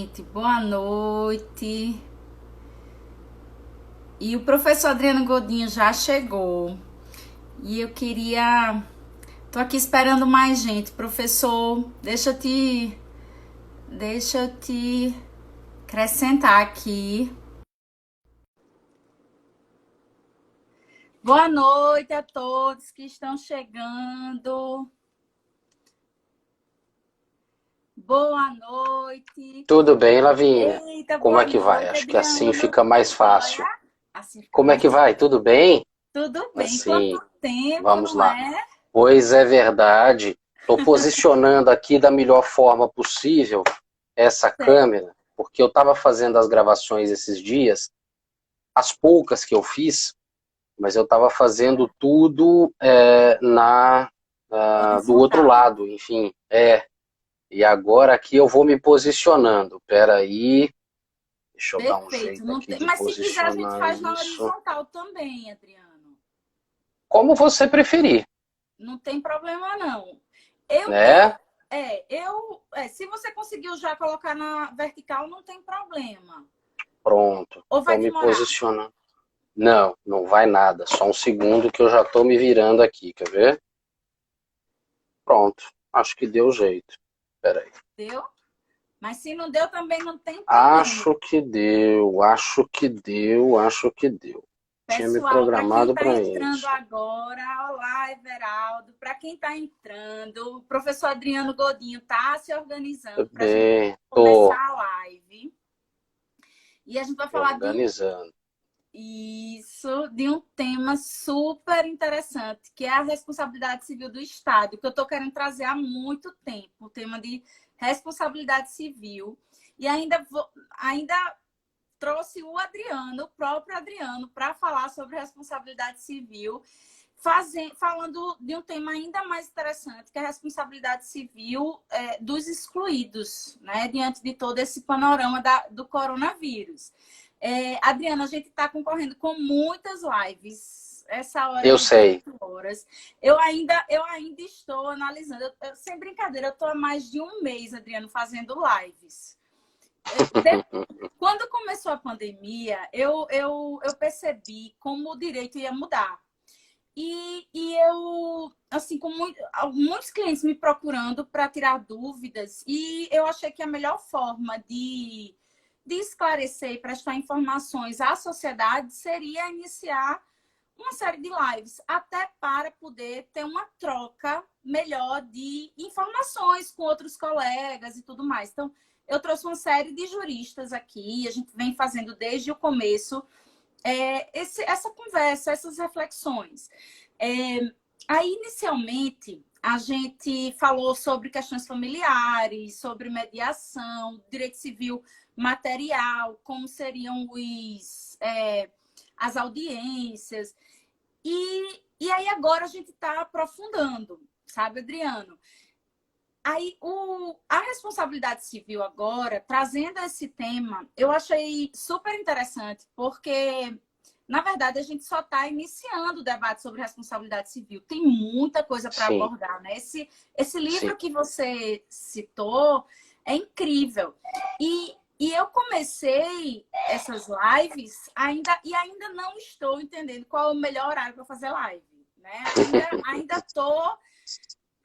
gente, boa noite. E o professor Adriano Godinho já chegou. E eu queria. Tô aqui esperando mais gente. Professor, deixa eu te acrescentar aqui. Boa noite a todos que estão chegando. Boa noite. Tudo bem, Lavínia? Eita, Como boa é que vai? noite, Acho que assim Adriano. fica mais fácil. Joia? Assim fica Como é mais. que vai? Tudo bem? Tudo bem. Quanto Assim, tempo, vamos não lá. é? Pois é verdade. Estou posicionando aqui da melhor forma possível essa câmera, porque eu estava fazendo as gravações esses dias, as poucas que eu fiz, mas eu estava fazendo tudo do outro Horizontal. lado, enfim. E agora aqui eu vou me posicionando. Espera aí. Deixa eu dar um Perfeito. jeito Não aqui tem. de Mas se quiser, a gente posicionar faz na isso. horizontal também, Adriano. Como você preferir, Não tem problema, não. Eu, né? se você conseguiu já colocar na vertical, não tem problema. Pronto. Ou vai Estou me demorar? posicionando. Não, não vai nada. Só um segundo que eu já estou me virando aqui, quer ver? Pronto. Acho que deu jeito. Espera aí. Deu? Mas se não deu, também não tem problema. Acho que deu, acho que deu, acho que deu. Tinha me Pessoal, para quem programado está para entrando isso. agora, olá, Everaldo. Para quem está entrando, o professor Adriano Godinho está se organizando Tudo para a gente bem, começar tô a live. E a gente vai me falar organizando. de um tema super interessante, que é a responsabilidade civil do Estado, que eu estou querendo trazer há muito tempo, o tema de responsabilidade civil. E ainda trouxe o próprio Adriano, para falar sobre responsabilidade civil, falando de um tema ainda mais interessante, que é a responsabilidade civil dos excluídos, né, diante de todo esse panorama do coronavírus. Adriana, a gente está concorrendo com muitas lives. Essa hora Eu de sei. 18 horas. Eu ainda estou analisando. Sem brincadeira, eu estou há mais de um mês, Adriano, fazendo lives. Quando começou a pandemia, eu percebi como o direito ia mudar. E eu, assim, muitos clientes me procurando para tirar dúvidas, e eu achei que a melhor forma de esclarecer e prestar informações à sociedade seria iniciar uma série de lives, até para poder ter uma troca melhor de informações com outros colegas e tudo mais. Então, eu trouxe uma série de juristas aqui, a gente vem fazendo desde o começo essa conversa, essas reflexões. Aí, inicialmente, a gente falou sobre questões familiares, sobre mediação, direito civil material, como seriam as audiências. E aí agora a gente está aprofundando, sabe, Adriano? Aí a responsabilidade civil agora, trazendo esse tema, eu achei super interessante, porque, na verdade, a gente só está iniciando o debate sobre responsabilidade civil. Tem muita coisa para Sim, abordar, né? Esse livro sim. que você citou é incrível. E eu comecei essas lives ainda não estou entendendo qual é o melhor horário para fazer live, né? Ainda estou,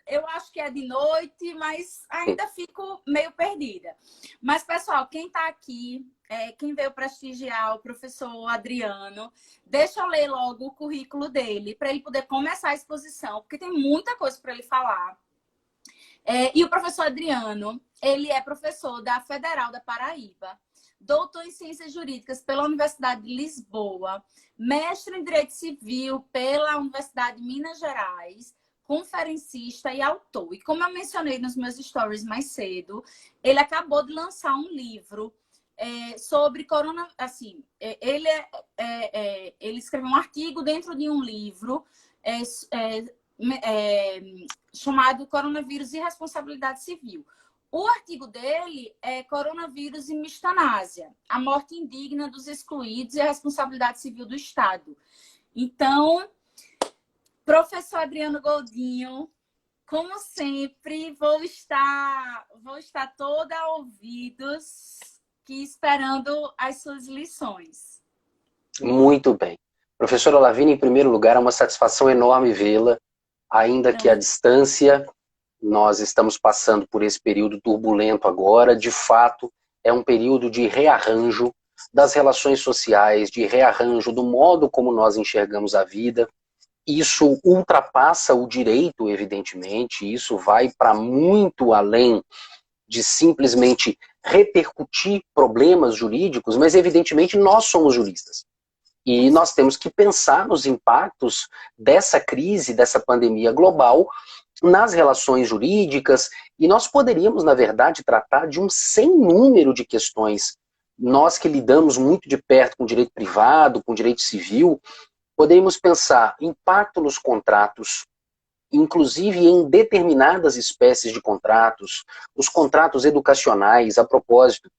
eu acho que é de noite, mas ainda fico meio perdida. Mas, pessoal, quem está aqui, quem veio prestigiar o professor Adriano, deixa eu ler logo o currículo dele, para ele poder começar a exposição, porque tem muita coisa para ele falar. E o professor Adriano, ele é professor da Federal da Paraíba, doutor em Ciências Jurídicas pela Universidade de Lisboa, mestre em Direito Civil pela Universidade de Minas Gerais, conferencista e autor. E como eu mencionei nos meus stories mais cedo, ele acabou de lançar um livro sobre corona. Assim, ele escreveu um artigo dentro de um livro é, é, chamado Coronavírus e Responsabilidade Civil. O artigo dele é Coronavírus e Mistanásia, a morte indigna dos excluídos e a responsabilidade civil do Estado. Então, professor Adriano Goldinho, como sempre, vou estar toda a ouvidos aqui esperando as suas lições. Muito bem. Professora Lavínia, em primeiro lugar, é uma satisfação enorme vê-la, ainda que à distância. Nós estamos passando por esse período turbulento agora. De fato, é um período de rearranjo das relações sociais, de rearranjo do modo como nós enxergamos a vida. Isso ultrapassa o direito, evidentemente, isso vai para muito além de simplesmente repercutir problemas jurídicos, mas evidentemente nós somos juristas. E nós temos que pensar nos impactos dessa crise, dessa pandemia global, nas relações jurídicas, e nós poderíamos, na verdade, tratar de um sem número de questões. Nós que lidamos muito de perto com direito privado, com direito civil, poderíamos pensar impacto nos contratos, inclusive em determinadas espécies de contratos, os contratos educacionais. A propósito,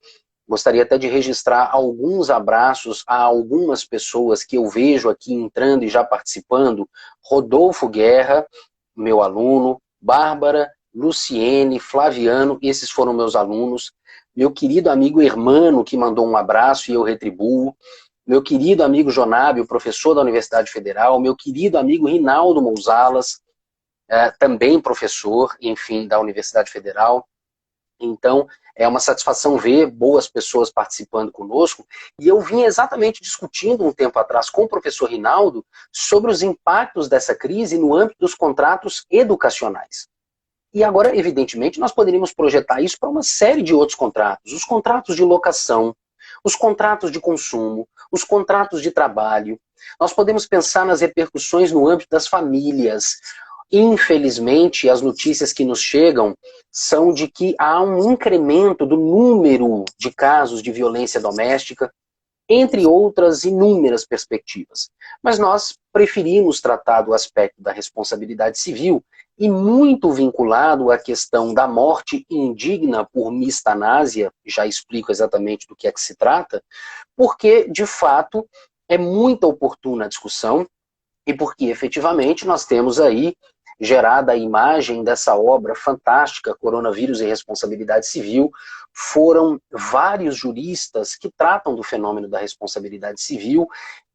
gostaria até de registrar alguns abraços a algumas pessoas que eu vejo aqui entrando e já participando. Rodolfo Guerra, meu aluno, Bárbara, Luciene, Flaviano, esses foram meus alunos. Meu querido amigo Hermano, que mandou um abraço e eu retribuo. Meu querido amigo Jonábio, professor da Universidade Federal. Meu querido amigo Rinaldo Mousalas, também professor, enfim, da Universidade Federal. Então, é uma satisfação ver boas pessoas participando conosco. E eu vim exatamente discutindo um tempo atrás com o professor Rinaldo sobre os impactos dessa crise no âmbito dos contratos educacionais. E agora, evidentemente, nós poderíamos projetar isso para uma série de outros contratos. Os contratos de locação, os contratos de consumo, os contratos de trabalho. Nós podemos pensar nas repercussões no âmbito das famílias. Infelizmente, as notícias que nos chegam são de que há um incremento do número de casos de violência doméstica, entre outras inúmeras perspectivas. Mas nós preferimos tratar do aspecto da responsabilidade civil e muito vinculado à questão da morte indigna por mistanásia, já explico exatamente do que é que se trata, porque, de fato, é muito oportuna a discussão e porque, efetivamente, nós temos aí gerada a imagem dessa obra fantástica, Coronavírus e Responsabilidade Civil. Foram vários juristas que tratam do fenômeno da responsabilidade civil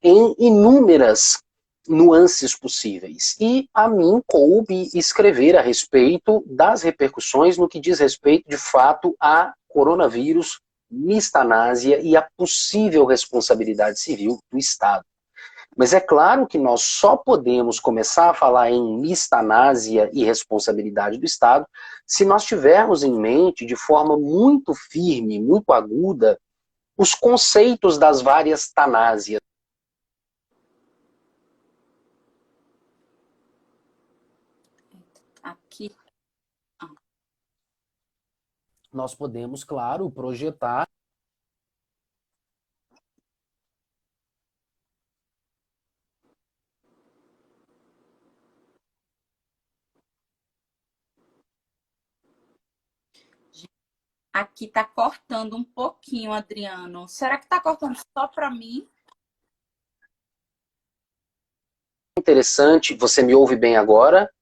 em inúmeras nuances possíveis. E a mim coube escrever a respeito das repercussões no que diz respeito, de fato, a coronavírus, mistanásia e a possível responsabilidade civil do Estado. Mas é claro que nós só podemos começar a falar em mistanásia e responsabilidade do Estado se nós tivermos em mente, de forma muito firme, muito aguda, os conceitos das várias tanásias. Aqui. Nós podemos, claro, projetar Aqui tá cortando um pouquinho, Adriano. Será que tá cortando só para mim? interessante. Você me ouve bem agora?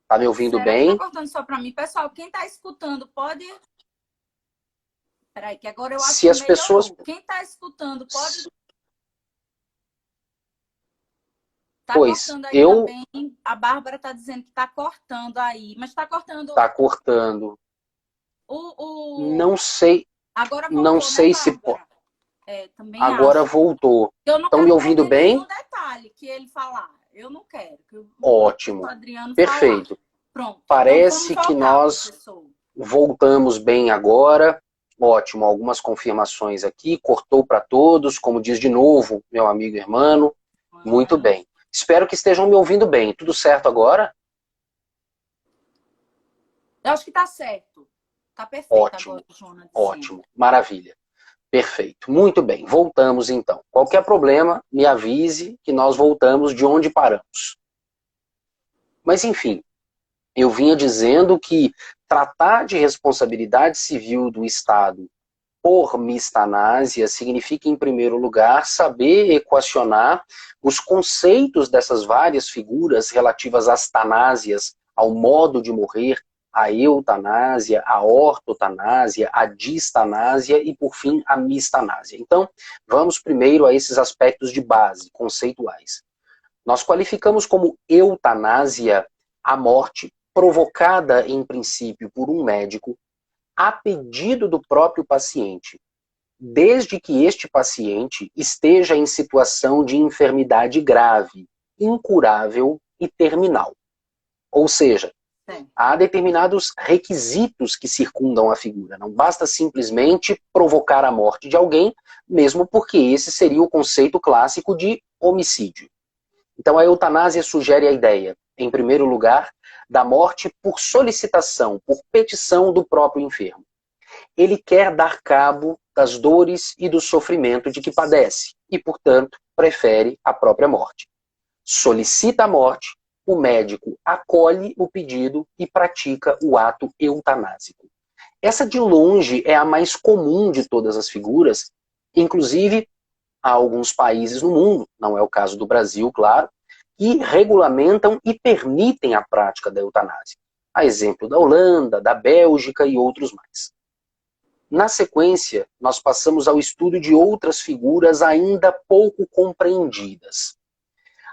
Tá me ouvindo Será bem? que tá cortando só para mim? Pessoal, quem tá escutando pode... Peraí, que agora eu acho Se que as pessoas... Quem tá escutando pode... Tá Pois, cortando aí eu... também. A Bárbara tá dizendo que tá cortando aí. Mas tá cortando... Tá cortando. Não sei... Agora Não voltou, né, sei se... Bárbara? É, também Agora acho. voltou. Eu não Estão me quero ouvindo perder bem? nenhum detalhe que ele falar. Eu não quero. Que o Ótimo. Adriano Perfeito. falar. Pronto. Parece Então, que vamos voltar, nós professor. voltamos bem agora. Ótimo. Algumas confirmações aqui. Cortou para todos. Como diz de novo meu amigo Hermano. Muito bem. Espero que estejam me ouvindo bem. Tudo certo agora? Eu acho que tá certo. Tá perfeito Ótimo. agora, Jonas. Ótimo. Maravilha. Perfeito. Muito bem. Voltamos então. Qualquer problema, me avise que nós voltamos de onde paramos. Mas, enfim, eu vinha dizendo que tratar de responsabilidade civil do Estado por mistanásia significa, em primeiro lugar, saber equacionar os conceitos dessas várias figuras relativas às tanásias, ao modo de morrer, a eutanásia, a ortotanásia, a distanásia e, por fim, a mistanásia. Então, vamos primeiro a esses aspectos de base, conceituais. Nós qualificamos como eutanásia a morte provocada, em princípio, por um médico, a pedido do próprio paciente, desde que este paciente esteja em situação de enfermidade grave, incurável e terminal. Ou seja, há determinados requisitos que circundam a figura. Não basta simplesmente provocar a morte de alguém, mesmo porque esse seria o conceito clássico de homicídio. Então a eutanásia sugere a ideia, em primeiro lugar, da morte por solicitação, por petição do próprio enfermo. Ele quer dar cabo das dores e do sofrimento de que padece e, portanto, prefere a própria morte. Solicita a morte, o médico acolhe o pedido e pratica o ato eutanásico. Essa, de longe, é a mais comum de todas as figuras, inclusive há alguns países no mundo, não é o caso do Brasil, claro, que regulamentam e permitem a prática da eutanásia. A exemplo da Holanda, da Bélgica e outros mais. Na sequência, nós passamos ao estudo de outras figuras ainda pouco compreendidas.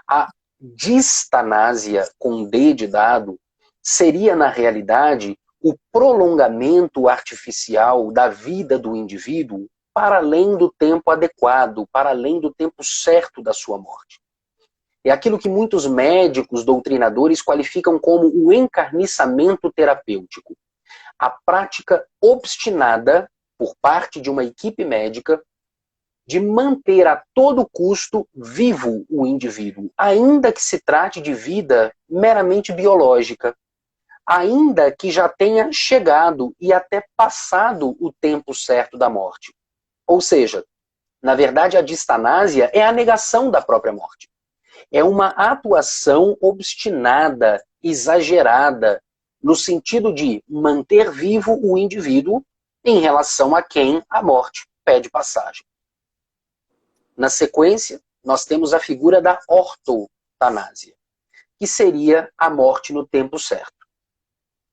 A distanásia, com D de dado, seria, na realidade, o prolongamento artificial da vida do indivíduo para além do tempo adequado, para além do tempo certo da sua morte. É aquilo que muitos médicos doutrinadores qualificam como o encarniçamento terapêutico. A prática obstinada, por parte de uma equipe médica, de manter a todo custo vivo o indivíduo, ainda que se trate de vida meramente biológica, ainda que já tenha chegado e até passado o tempo certo da morte. Ou seja, na verdade a distanásia é a negação da própria morte. É uma atuação obstinada, exagerada, no sentido de manter vivo o indivíduo em relação a quem a morte pede passagem. Na sequência, nós temos a figura da ortotanásia, que seria a morte no tempo certo.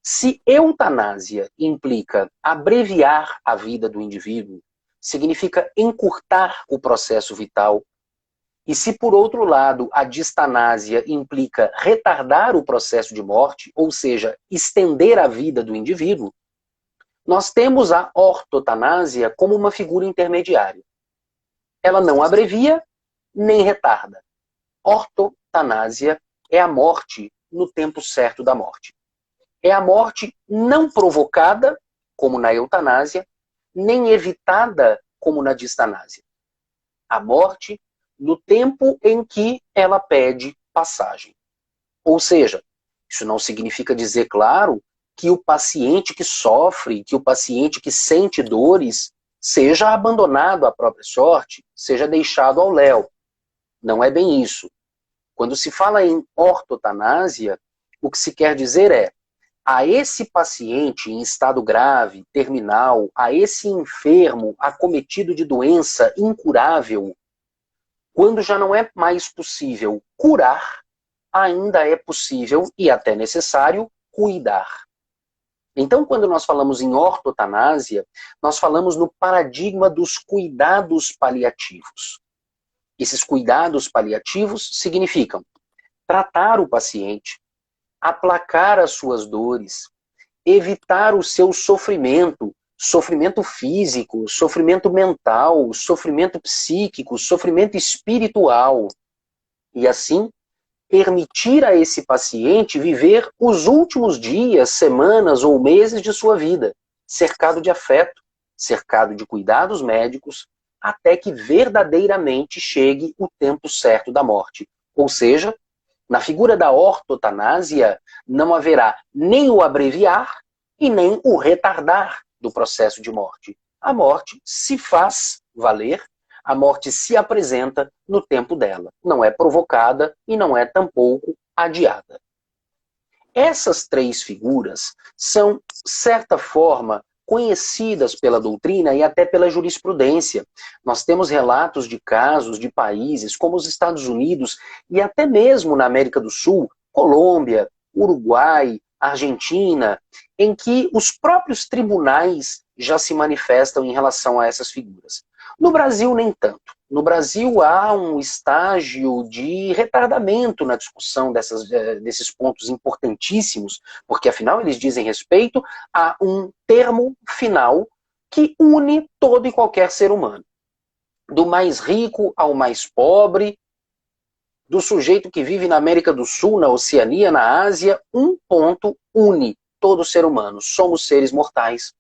Se eutanásia implica abreviar a vida do indivíduo, significa encurtar o processo vital, e se, por outro lado, a distanásia implica retardar o processo de morte, ou seja, estender a vida do indivíduo, nós temos a ortotanásia como uma figura intermediária. Ela não abrevia, nem retarda. Ortotanásia é a morte no tempo certo da morte. É a morte não provocada, como na eutanásia, nem evitada, como na distanásia. A morte no tempo em que ela pede passagem. Ou seja, isso não significa dizer, claro, que o paciente que sofre, que o paciente que sente dores, seja abandonado à própria sorte, seja deixado ao léu. Não é bem isso. Quando se fala em ortotanásia, o que se quer dizer é, a esse paciente em estado grave, terminal, a esse enfermo acometido de doença incurável, quando já não é mais possível curar, ainda é possível e até necessário cuidar. Então, quando nós falamos em ortotanásia, nós falamos no paradigma dos cuidados paliativos. Esses cuidados paliativos significam tratar o paciente, aplacar as suas dores, evitar o seu sofrimento, sofrimento físico, sofrimento mental, sofrimento psíquico, sofrimento espiritual. E assim, permitir a esse paciente viver os últimos dias, semanas ou meses de sua vida, cercado de afeto, cercado de cuidados médicos, até que verdadeiramente chegue o tempo certo da morte. Ou seja, na figura da ortotanásia, não haverá nem o abreviar e nem o retardar do processo de morte. A morte se faz valer, a morte se apresenta no tempo dela. Não é provocada e não é tampouco adiada. Essas três figuras são, de certa forma, conhecidas pela doutrina e até pela jurisprudência. Nós temos relatos de casos de países como os Estados Unidos e até mesmo na América do Sul, Colômbia, Uruguai, Argentina, em que os próprios tribunais já se manifestam em relação a essas figuras. No Brasil, nem tanto. No Brasil, há um estágio de retardamento na discussão desses pontos importantíssimos, porque, afinal, eles dizem respeito a um termo final que une todo e qualquer ser humano. Do mais rico ao mais pobre, do sujeito que vive na América do Sul, na Oceania, na Ásia, um ponto une todo ser humano. Somos seres mortais.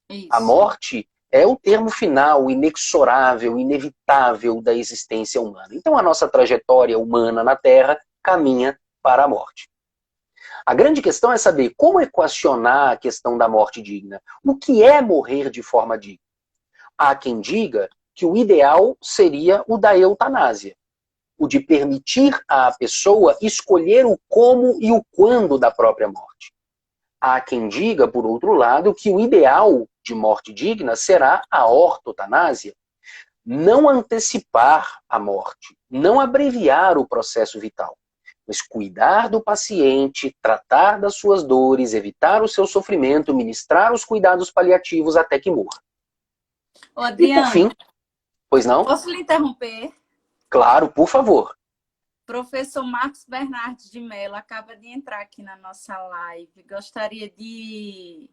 Isso. A morte é o termo final, inexorável, inevitável da existência humana. Então a nossa trajetória humana na Terra caminha para a morte. A grande questão é saber como equacionar a questão da morte digna. O que é morrer de forma digna? Há quem diga que o ideal seria o da eutanásia, o de permitir à pessoa escolher o como e o quando da própria morte. Há quem diga, por outro lado, que o ideal de morte digna será a ortotanásia. Não antecipar a morte, não abreviar o processo vital, mas cuidar do paciente, tratar das suas dores, evitar o seu sofrimento, ministrar os cuidados paliativos até que morra. Ô, Adriano, e por fim, pois não? Posso lhe interromper? Claro, por favor. Professor Marcos Bernardes de Mello acaba de entrar aqui na nossa live. Gostaria de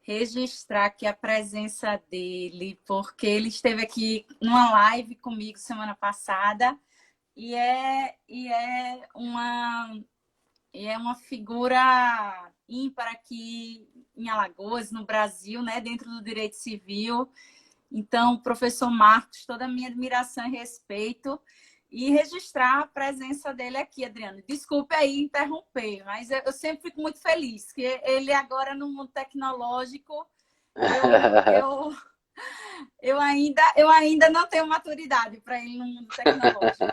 registrar aqui a presença dele, porque ele esteve aqui numa live comigo semana passada e é uma figura ímpar aqui em Alagoas, no Brasil, né, dentro do direito civil. Então, professor Marcos, toda a minha admiração e respeito. E registrar a presença dele aqui, Adriano. Desculpe aí interromper, mas eu sempre fico muito feliz, que ele agora no mundo tecnológico, eu ainda não tenho maturidade para ele no mundo tecnológico.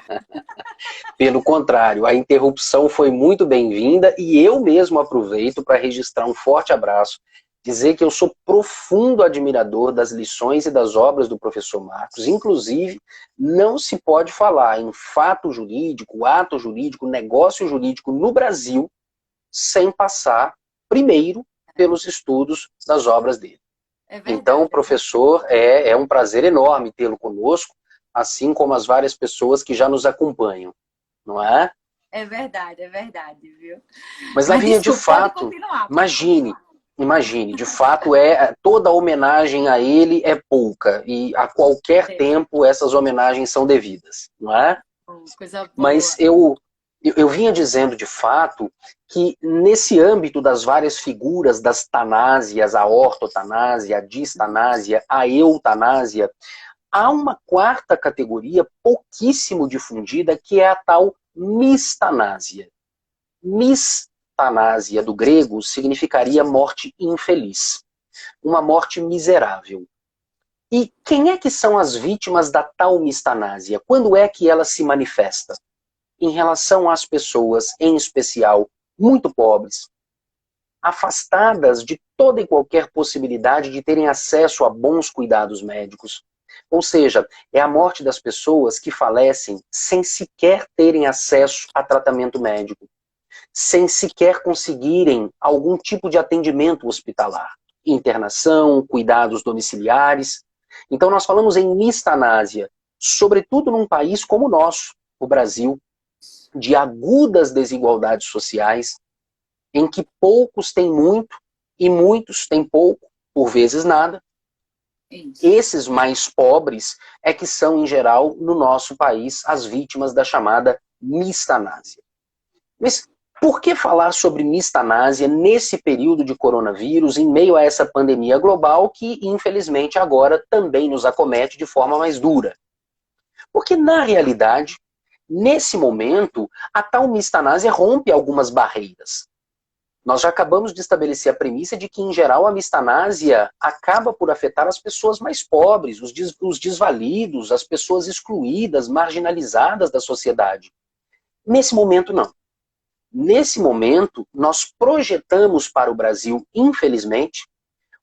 Pelo contrário, a interrupção foi muito bem-vinda e eu mesmo aproveito para registrar um forte abraço, dizer que eu sou profundo admirador das lições e das obras do professor Marcos. Inclusive, não se pode falar em fato jurídico, ato jurídico, negócio jurídico no Brasil sem passar primeiro pelos estudos das obras dele. Então, professor, é um prazer enorme tê-lo conosco, assim como as várias pessoas que já nos acompanham, não é? É verdade, viu? Mas Lavínia, de fato, imagine, de fato, toda homenagem a ele é pouca, e a qualquer tempo essas homenagens são devidas, não é? Coisa boa. Mas eu vinha dizendo, de fato, que nesse âmbito das várias figuras das tanásias, a ortotanásia, a distanásia, a eutanásia, há uma quarta categoria pouquíssimo difundida, que é a tal mistanásia. Mistanásia, do grego, significaria morte infeliz. Uma morte miserável. E quem é que são as vítimas da tal mistanásia? Quando é que ela se manifesta? Em relação às pessoas, em especial, muito pobres, afastadas de toda e qualquer possibilidade de terem acesso a bons cuidados médicos. Ou seja, é a morte das pessoas que falecem sem sequer terem acesso a tratamento médico, sem sequer conseguirem algum tipo de atendimento hospitalar, internação, cuidados domiciliares. Então nós falamos em mistanásia, sobretudo num país como o nosso, o Brasil, de agudas desigualdades sociais, em que poucos têm muito e muitos têm pouco, por vezes nada. Isso. Esses mais pobres é que são, em geral, no nosso país, as vítimas da chamada mistanásia. Mas por que falar sobre mistanásia nesse período de coronavírus, em meio a essa pandemia global que, infelizmente, agora também nos acomete de forma mais dura? Porque, na realidade, nesse momento, a tal mistanásia rompe algumas barreiras. Nós já acabamos de estabelecer a premissa de que, em geral, a mistanásia acaba por afetar as pessoas mais pobres, os desvalidos, as pessoas excluídas, marginalizadas da sociedade. Nesse momento, não. Nesse momento, nós projetamos para o Brasil, infelizmente,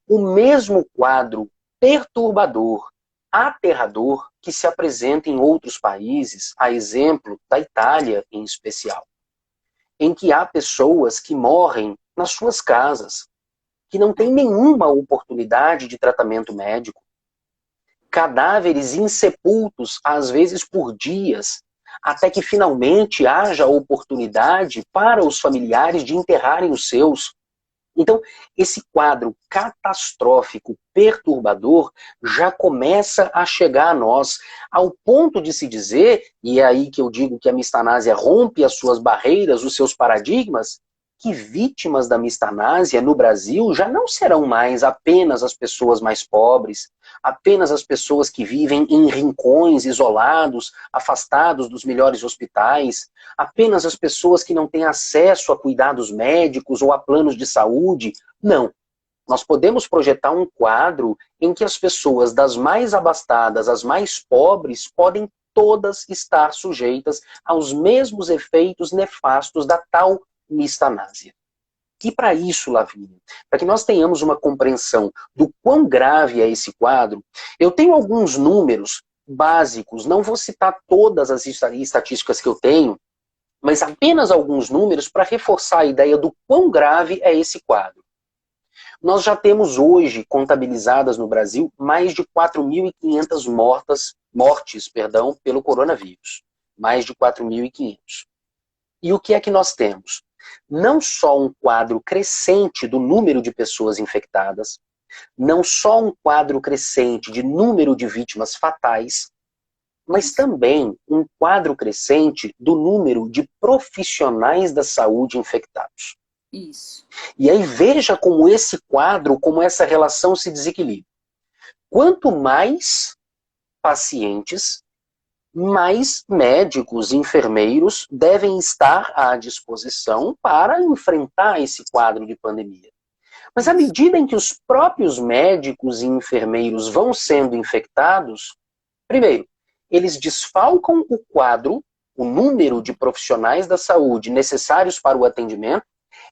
o mesmo quadro perturbador, aterrador, que se apresenta em outros países, a exemplo da Itália em especial, em que há pessoas que morrem nas suas casas, que não têm nenhuma oportunidade de tratamento médico. Cadáveres insepultos, às vezes por dias, até que finalmente haja oportunidade para os familiares de enterrarem os seus. Então, esse quadro catastrófico, perturbador, já começa a chegar a nós, ao ponto de se dizer, e é aí que eu digo que a mistanásia rompe as suas barreiras, os seus paradigmas, que vítimas da mistanásia no Brasil já não serão mais apenas as pessoas mais pobres, apenas as pessoas que vivem em rincões isolados, afastados dos melhores hospitais, apenas as pessoas que não têm acesso a cuidados médicos ou a planos de saúde. Não. Nós podemos projetar um quadro em que as pessoas das mais abastadas às mais pobres podem todas estar sujeitas aos mesmos efeitos nefastos da tal mistanásia. E para isso, Lavínia, para que nós tenhamos uma compreensão do quão grave é esse quadro, eu tenho alguns números básicos, não vou citar todas as estatísticas que eu tenho, mas apenas alguns números para reforçar a ideia do quão grave é esse quadro. Nós já temos hoje contabilizadas no Brasil mais de 4.500 mortes pelo coronavírus. Mais de 4.500. E o que é que nós temos? Não só um quadro crescente do número de pessoas infectadas, não só um quadro crescente de número de vítimas fatais, mas também um quadro crescente do número de profissionais da saúde infectados. Isso. E aí veja como esse quadro, como essa relação se desequilibra. Quanto mais pacientes, mais médicos e enfermeiros devem estar à disposição para enfrentar esse quadro de pandemia. Mas à medida em que os próprios médicos e enfermeiros vão sendo infectados, primeiro, eles desfalcam o quadro, o número de profissionais da saúde necessários para o atendimento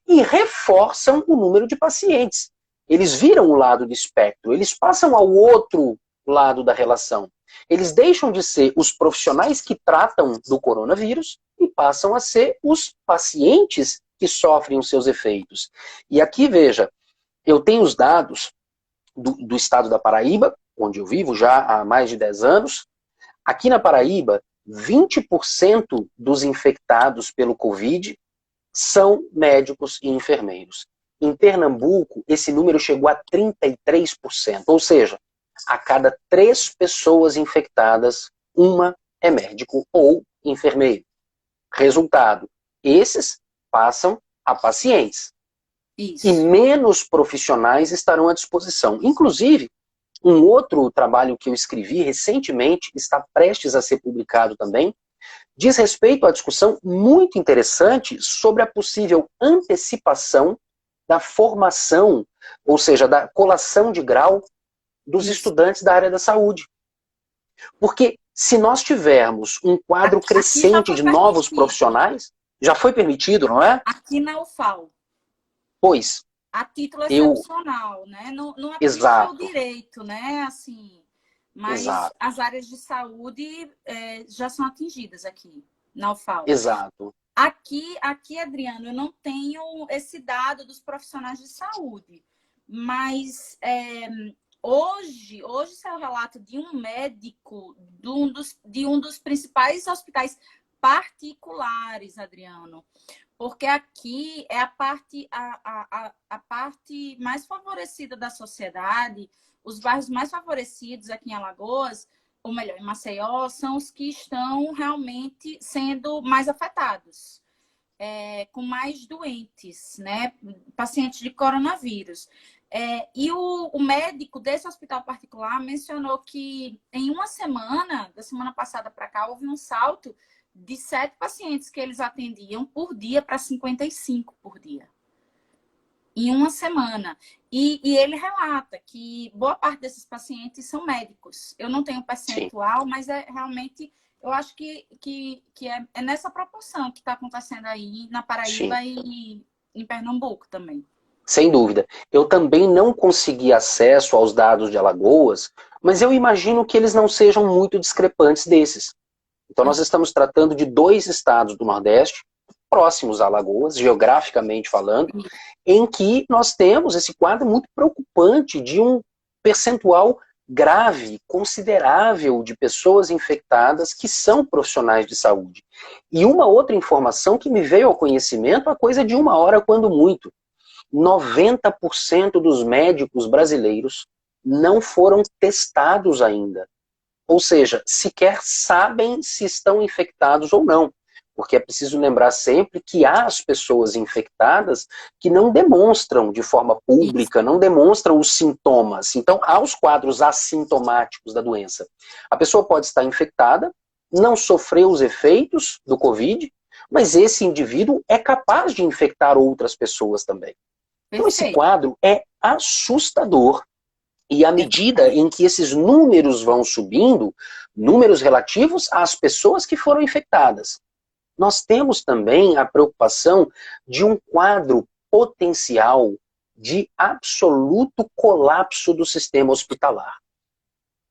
e reforçam o número de pacientes. Eles viram o lado do espectro, eles passam ao outro lado da relação. Eles deixam de ser os profissionais que tratam do coronavírus e passam a ser os pacientes que sofrem os seus efeitos. E aqui, veja, eu tenho os dados do estado da Paraíba, onde eu vivo já há mais de 10 anos. Aqui na Paraíba, 20% dos infectados pelo Covid são médicos e enfermeiros. Em Pernambuco, esse número chegou a 33%, ou seja, a cada 3 pessoas infectadas, uma é médico ou enfermeiro. Resultado, esses passam a pacientes. Isso. E menos profissionais estarão à disposição. Inclusive, um outro trabalho que eu escrevi recentemente, está prestes a ser publicado também, diz respeito à discussão muito interessante sobre a possível antecipação da formação, ou seja, da colação de grau dos estudantes da área da saúde. Porque se nós tivermos um quadro crescente de novos profissionais, já foi permitido, não é? Aqui na UFAL. Pois. A título excepcional, né? Não é o direito, né? Assim, mas as áreas de saúde já são atingidas aqui na UFAL. Exato. Aqui, Adriano, eu não tenho esse dado dos profissionais de saúde, mas hoje saiu o relato de um médico de um dos principais hospitais particulares, Adriano, porque aqui é a parte mais favorecida da sociedade, os bairros mais favorecidos aqui em Alagoas, ou melhor, em Maceió, são os que estão realmente sendo mais afetados, com mais doentes, né? Pacientes de coronavírus. E o médico desse hospital particular mencionou que em uma semana, da semana passada para cá, houve um salto de 7 pacientes que eles atendiam por dia para 55 por dia. Em uma semana. E ele relata que boa parte desses pacientes são médicos. Eu não tenho percentual, mas realmente, eu acho que é nessa proporção que está acontecendo aí na Paraíba e em Pernambuco também. Sem dúvida. Eu também não consegui acesso aos dados de Alagoas, mas eu imagino que eles não sejam muito discrepantes desses. Então nós estamos tratando de 2 estados do Nordeste, próximos a Alagoas, geograficamente falando, em que nós temos esse quadro muito preocupante de um percentual grave, considerável de pessoas infectadas que são profissionais de saúde. E uma outra informação que me veio ao conhecimento há coisa de uma hora, quando muito. 90% dos médicos brasileiros não foram testados ainda. Ou seja, sequer sabem se estão infectados ou não. Porque é preciso lembrar sempre que há as pessoas infectadas que não demonstram de forma pública, não demonstram os sintomas. Então, há os quadros assintomáticos da doença. A pessoa pode estar infectada, não sofreu os efeitos do Covid, mas esse indivíduo é capaz de infectar outras pessoas também. Então, esse quadro é assustador. E à medida em que esses números vão subindo, números relativos às pessoas que foram infectadas, nós temos também a preocupação de um quadro potencial de absoluto colapso do sistema hospitalar.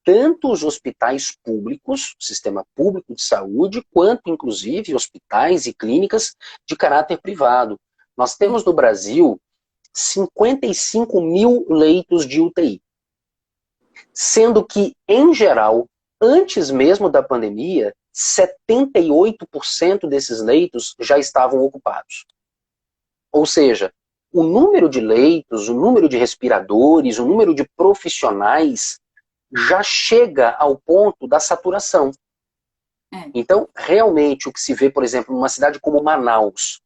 Tanto os hospitais públicos, sistema público de saúde, quanto inclusive hospitais e clínicas de caráter privado. Nós temos no Brasil 55 mil leitos de UTI. Sendo que, em geral, antes mesmo da pandemia, 78% desses leitos já estavam ocupados. Ou seja, o número de leitos, o número de respiradores, o número de profissionais já chega ao ponto da saturação. Então, realmente, o que se vê, por exemplo, numa cidade como Manaus,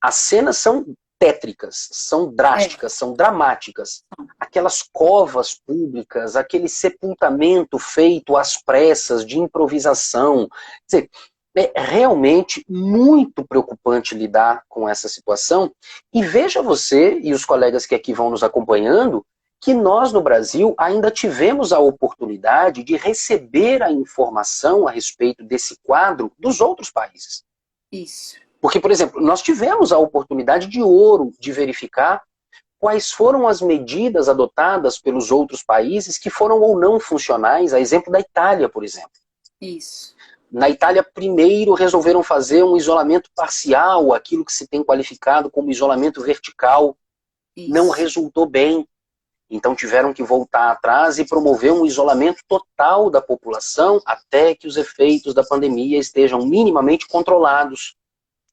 as cenas são tétricas, são drásticas, são dramáticas. Aquelas covas públicas, aquele sepultamento feito às pressas, de improvisação. Quer dizer, é realmente muito preocupante lidar com essa situação. E veja você e os colegas que aqui vão nos acompanhando, que nós no Brasil ainda tivemos a oportunidade de receber a informação a respeito desse quadro dos outros países. Isso. Porque, por exemplo, nós tivemos a oportunidade de ouro de verificar quais foram as medidas adotadas pelos outros países que foram ou não funcionais, a exemplo da Itália, por exemplo. Isso. Na Itália, primeiro resolveram fazer um isolamento parcial, aquilo que se tem qualificado como isolamento vertical. Isso. Não resultou bem. Então tiveram que voltar atrás e promover um isolamento total da população até que os efeitos da pandemia estejam minimamente controlados.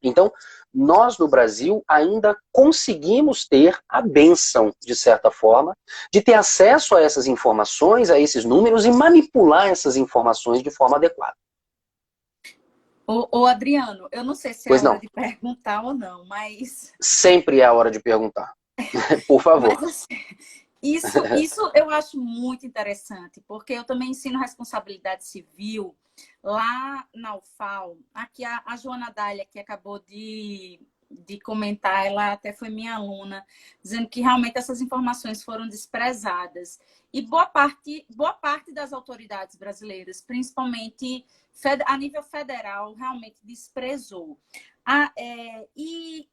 Então, nós no Brasil ainda conseguimos ter a bênção, de certa forma, de ter acesso a essas informações, a esses números e manipular essas informações de forma adequada. Ô Adriano, eu não sei se é hora de perguntar ou não, mas... Sempre é a hora de perguntar. Por favor. Mas, assim, isso eu acho muito interessante, porque eu também ensino responsabilidade civil lá na UFAL. Aqui a Joana Dália, que acabou de comentar, ela até foi minha aluna, dizendo que realmente essas informações foram desprezadas. E boa parte das autoridades brasileiras, principalmente a nível federal, realmente desprezou. E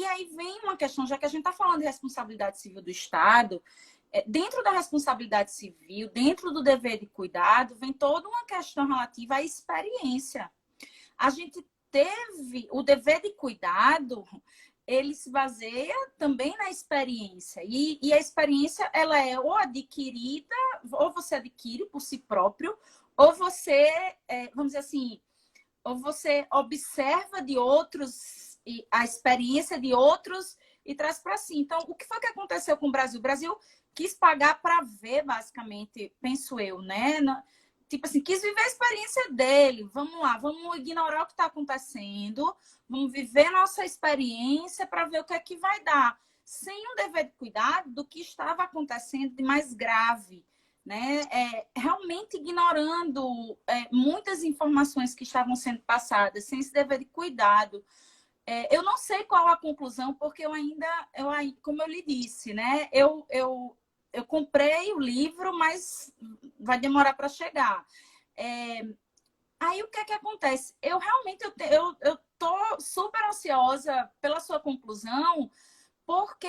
aí vem uma questão, já que a gente está falando de responsabilidade civil do Estado, dentro da responsabilidade civil, dentro do dever de cuidado, vem toda uma questão relativa à experiência. A gente teve o dever de cuidado, ele se baseia também na experiência. E a experiência, ela é ou adquirida, ou você adquire por si próprio, ou você, vamos dizer assim, ou você observa de outros, a experiência de outros e traz para si. Então, o que foi que aconteceu com o Brasil? O Brasil quis pagar para ver, basicamente, penso eu, né? Tipo assim, quis viver a experiência dele. Vamos lá, vamos ignorar o que está acontecendo, vamos viver nossa experiência para ver o que é que vai dar. Sem um dever de cuidado do que estava acontecendo de mais grave, né? Realmente ignorando muitas informações que estavam sendo passadas, sem esse dever de cuidado. Eu não sei qual a conclusão, porque eu ainda, como eu lhe disse, né? Eu comprei o livro, mas vai demorar para chegar. Aí o que é que acontece? Eu realmente eu tô super ansiosa pela sua conclusão, porque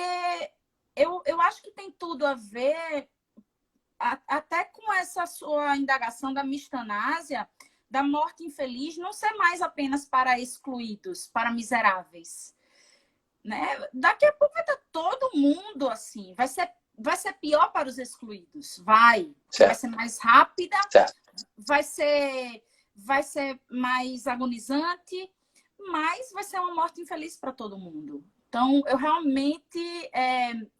eu acho que tem tudo a ver até com essa sua indagação da mistanásia, da morte infeliz, não ser mais apenas para excluídos, para miseráveis. né? Daqui a pouco vai estar todo mundo assim. Vai ser pior para os excluídos. Vai Certo, ser mais rápida, certo. vai ser mais agonizante, mas vai ser uma morte infeliz para todo mundo. Então, eu realmente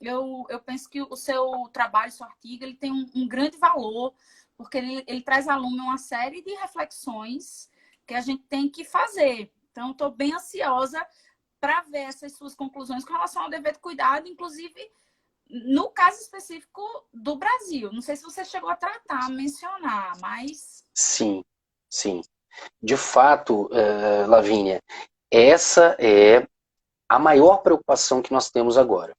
eu penso que o seu trabalho, seu artigo, ele tem um grande valor, porque ele traz ao lume uma série de reflexões que a gente tem que fazer. Então, estou bem ansiosa para ver essas suas conclusões com relação ao dever de cuidado, inclusive no caso específico do Brasil. Não sei se você chegou a tratar, a mencionar, mas... Sim, sim. De fato, Lavínia, essa é a maior preocupação que nós temos agora.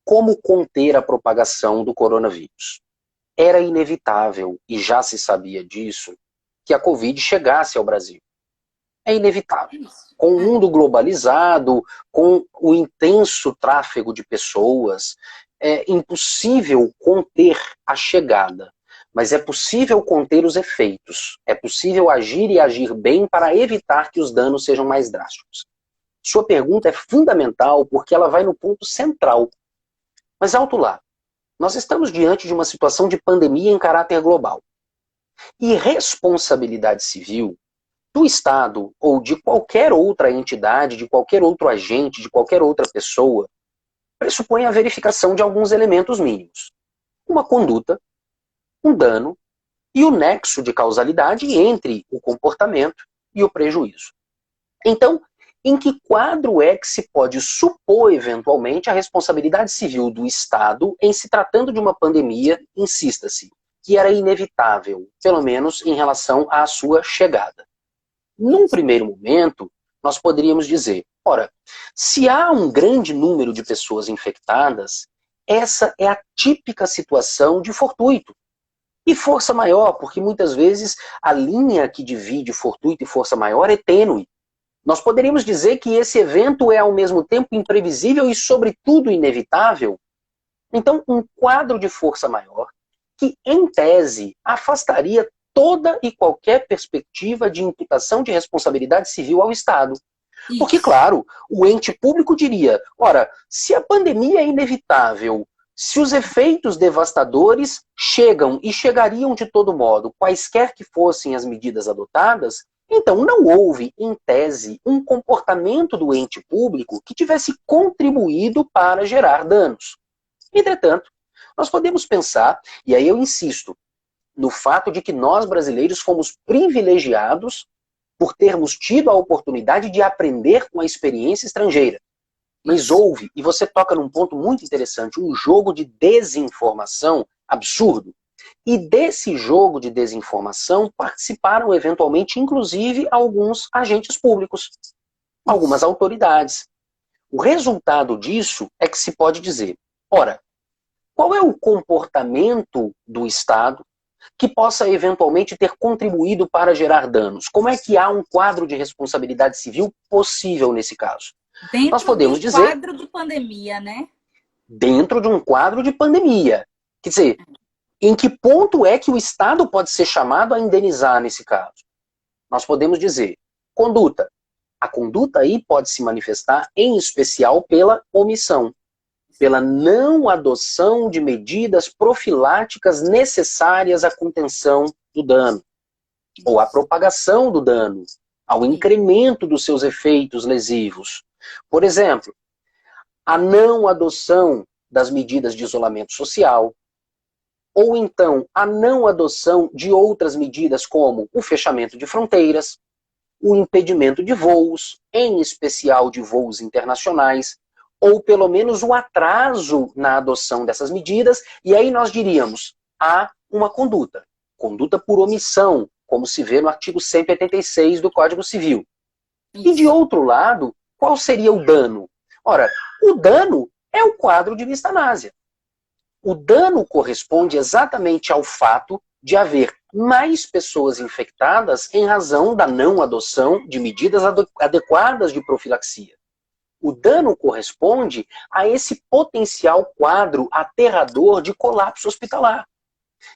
Como conter a propagação do coronavírus? Era inevitável, e já se sabia disso, que a Covid chegasse ao Brasil. É inevitável. Isso. Com o mundo globalizado, com o intenso tráfego de pessoas, é impossível conter a chegada. Mas é possível conter os efeitos. É possível agir e agir bem para evitar que os danos sejam mais drásticos. Sua pergunta é fundamental porque ela vai no ponto central. Mas alto lá. Nós estamos diante de uma situação de pandemia em caráter global. E responsabilidade civil do Estado ou de qualquer outra entidade, de qualquer outro agente, de qualquer outra pessoa, pressupõe a verificação de alguns elementos mínimos. Uma conduta, um dano e o nexo de causalidade entre o comportamento e o prejuízo. Então, em que quadro é que se pode supor, eventualmente, a responsabilidade civil do Estado em se tratando de uma pandemia, insista-se, que era inevitável, pelo menos em relação à sua chegada? Num primeiro momento, nós poderíamos dizer, ora, se há um grande número de pessoas infectadas, essa é a típica situação de fortuito. E força maior, porque muitas vezes a linha que divide fortuito e força maior é tênue. Nós poderíamos dizer que esse evento é ao mesmo tempo imprevisível e, sobretudo, inevitável. Então, um quadro de força maior que, em tese, afastaria toda e qualquer perspectiva de imputação de responsabilidade civil ao Estado. Isso. Porque, claro, o ente público diria, ora, se a pandemia é inevitável, se os efeitos devastadores chegam e chegariam de todo modo, quaisquer que fossem as medidas adotadas, então não houve, em tese, um comportamento do ente público que tivesse contribuído para gerar danos. Entretanto, nós podemos pensar, e aí eu insisto, no fato de que nós brasileiros fomos privilegiados por termos tido a oportunidade de aprender com a experiência estrangeira. Mas houve, e você toca num ponto muito interessante, um jogo de desinformação absurdo. E desse jogo de desinformação participaram eventualmente, inclusive, alguns agentes públicos, algumas autoridades. O resultado disso é que se pode dizer, ora, qual é o comportamento do Estado que possa eventualmente ter contribuído para gerar danos? Como é que há um quadro de responsabilidade civil possível nesse caso? Dentro Nós podemos do dizer, quadro de pandemia, né? dentro de um quadro de pandemia. Quer dizer, em que ponto é que o Estado pode ser chamado a indenizar nesse caso? Nós podemos dizer, conduta. A conduta aí pode se manifestar, em especial, pela omissão, pela não adoção de medidas profiláticas necessárias à contenção do dano, ou à propagação do dano, ao incremento dos seus efeitos lesivos. Por exemplo, a não adoção das medidas de isolamento social, ou então a não adoção de outras medidas como o fechamento de fronteiras, o impedimento de voos, em especial de voos internacionais, ou pelo menos o atraso na adoção dessas medidas, e aí nós diríamos, há uma conduta por omissão, como se vê no artigo 186 do Código Civil. Isso. E de outro lado, qual seria o dano? Ora, o dano é o quadro de Mistanásia. O dano corresponde exatamente ao fato de haver mais pessoas infectadas em razão da não adoção de medidas adequadas de profilaxia. O dano corresponde a esse potencial quadro aterrador de colapso hospitalar.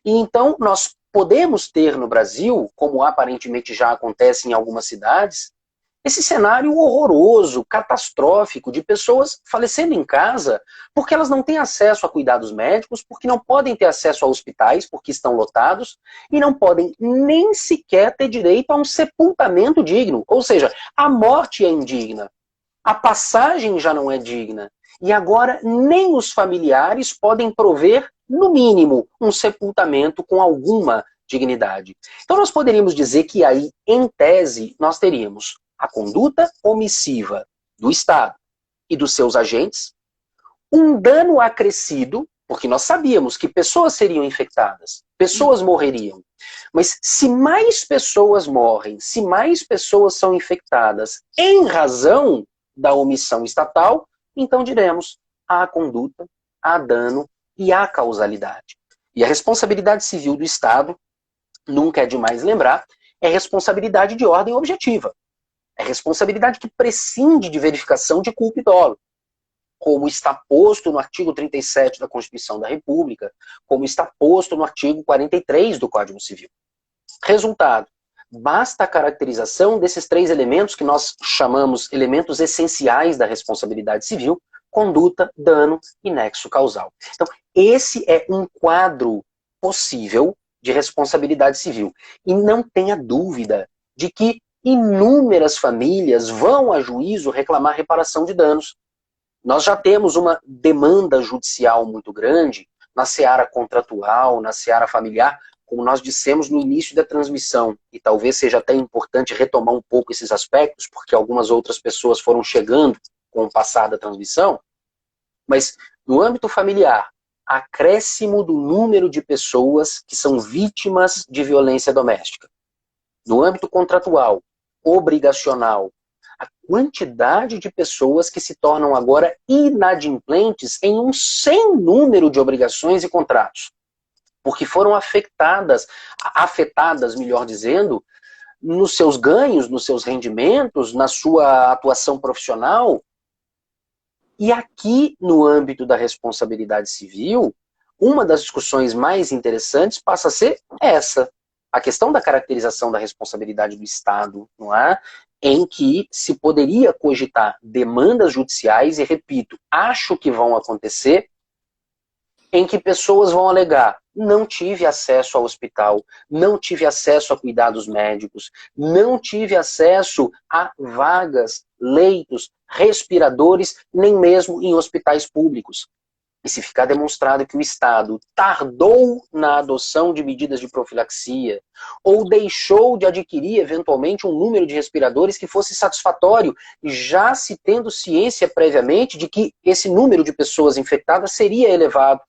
E então nós podemos ter no Brasil, como aparentemente já acontece em algumas cidades, esse cenário horroroso, catastrófico, de pessoas falecendo em casa porque elas não têm acesso a cuidados médicos, porque não podem ter acesso a hospitais, porque estão lotados, e não podem nem sequer ter direito a um sepultamento digno. Ou seja, a morte é indigna, a passagem já não é digna, e agora nem os familiares podem prover, no mínimo, um sepultamento com alguma dignidade. Então nós poderíamos dizer que aí, em tese, nós teríamos a conduta omissiva do Estado e dos seus agentes, um dano acrescido, porque nós sabíamos que pessoas seriam infectadas, pessoas morreriam. Mas se mais pessoas morrem, se mais pessoas são infectadas em razão da omissão estatal, então diremos há conduta, há dano e há causalidade. E a responsabilidade civil do Estado, nunca é demais lembrar, é responsabilidade de ordem objetiva. É responsabilidade que prescinde de verificação de culpa e dolo, como está posto no artigo 37 da Constituição da República, como está posto no artigo 43 do Código Civil. Resultado, basta a caracterização desses três elementos que nós chamamos elementos essenciais da responsabilidade civil: conduta, dano e nexo causal. Então, esse é um quadro possível de responsabilidade civil. E não tenha dúvida de que inúmeras famílias vão a juízo reclamar reparação de danos. Nós já temos uma demanda judicial muito grande na seara contratual, na seara familiar, como nós dissemos no início da transmissão, e talvez seja até importante retomar um pouco esses aspectos, porque algumas outras pessoas foram chegando com o passar da transmissão, mas no âmbito familiar, acréscimo do número de pessoas que são vítimas de violência doméstica. No âmbito contratual, obrigacional, a quantidade de pessoas que se tornam agora inadimplentes em um sem número de obrigações e contratos, porque foram afetadas, melhor dizendo, nos seus ganhos, nos seus rendimentos, na sua atuação profissional. E aqui, no âmbito da responsabilidade civil, uma das discussões mais interessantes passa a ser essa, a questão da caracterização da responsabilidade do Estado, não é? Em que se poderia cogitar demandas judiciais, e repito, acho que vão acontecer, em que pessoas vão alegar: não tive acesso ao hospital, não tive acesso a cuidados médicos, não tive acesso a vagas, leitos, respiradores, nem mesmo em hospitais públicos. E se ficar demonstrado que o Estado tardou na adoção de medidas de profilaxia, ou deixou de adquirir eventualmente um número de respiradores que fosse satisfatório, já se tendo ciência previamente de que esse número de pessoas infectadas seria elevado,